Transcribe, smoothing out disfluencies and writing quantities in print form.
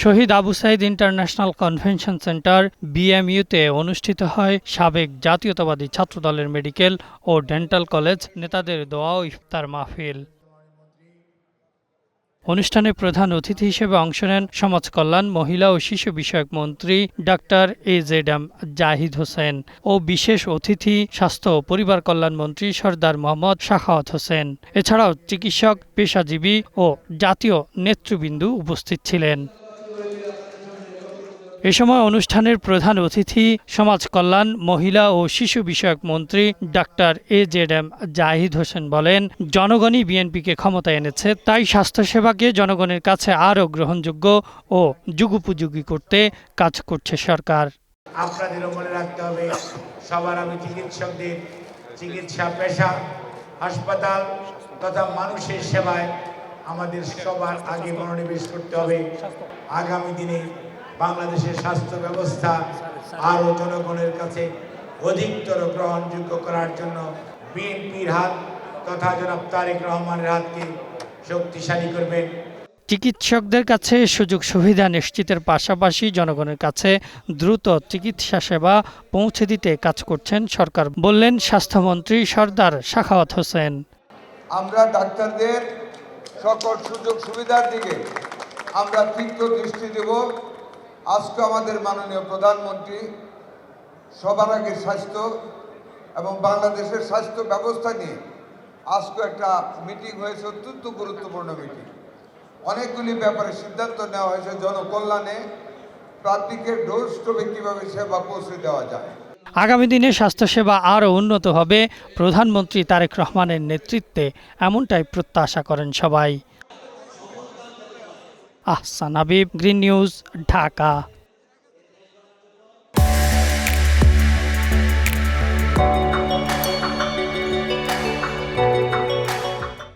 শহীদ Abu Sayeed international convention centre বিএমইউতে অনুষ্ঠিত হয় সাবেক জাতীয়তাবাদী ছাত্রদলের মেডিকেল ও ডেন্টাল কলেজ নেতাদের দোয়া ও ইফতার মাহফিল। অনুষ্ঠানে প্রধান অতিথি হিসেবে অংশ নেন সমাজ কল্যাণ, মহিলা ও শিশু বিষয়ক মন্ত্রী ডাক্তার AZM জাহিদ হোসেন ও বিশেষ অতিথি স্বাস্থ্য ও পরিবার কল্যাণ মন্ত্রী সরদার মোহাম্মদ সাখাওয়াত হোসেন। এছাড়াও চিকিৎসক, পেশাজীবী ও জাতীয় নেতৃবৃন্দ উপস্থিত ছিলেন। এ সময় অনুষ্ঠানের প্রধান অতিথি সমাজ কল্যাণ, মহিলা ও শিশু বিষয়ক মন্ত্রী ডাক্তার AZM জাহিদ হোসেন বলেন, জনগণই বিএনপিকে ক্ষমতায় এনেছে, তাই স্বাস্থ্যসেবাকে জনগণের কাছে আরও গ্রহণযোগ্য ও যুগোপযোগী করতে কাজ করছে সরকার। আপনাদেরও মনে রাখতে হবে, সবার আগে চিকিৎসকদের চিকিৎসা পেশা, হাসপাতাল তথা মানুষের সেবায় আমাদের সবার আগে মনোনিবেশ করতে হবে। আগামী দিনে বাংলাদেশের স্বাস্থ্য ব্যবস্থা আরও জনগণের কাছে অধিকতর গ্রহণযোগ্য করার জন্য বিএনপির হাত তথা জনাব তারেক রহমানের হাতকে শক্তিশালী করবেন। চিকিৎসকদের কাছে সুযোগ সুবিধা নিশ্চিতের পাশাপাশি জনগণের কাছে দ্রুত চিকিৎসা সেবা পৌঁছে দিতে কাজ করছেন সরকার, বললেন স্বাস্থ্যমন্ত্রী সরদার সাখাওয়াত হোসেন। আমরা ডাক্তারদের সকল সুযোগ সুবিধার দিকে আমরা তীব্র দৃষ্টি দেব। আজকে আমাদের মাননীয় প্রধানমন্ত্রী সবার আগে স্বাস্থ্য এবং বাংলাদেশের স্বাস্থ্য ব্যবস্থা নিয়ে আজকে একটা মিটিং হয়েছে, অত্যন্ত গুরুত্বপূর্ণ মিটিং। অনেকগুলি ব্যাপারে সিদ্ধান্ত নেওয়া হয়েছে জনকল্যাণে প্রান্তিকের ডোর স্টেপে কীভাবে সেবা পৌঁছে দেওয়া যায়। আগামী দিনে স্বাস্থ্যসেবা আরও উন্নত হবে প্রধানমন্ত্রী তারেক রহমানের নেতৃত্বে, এমনটাই প্রত্যাশা করেন সবাই। Ahsan Habib, green news, Dhaka.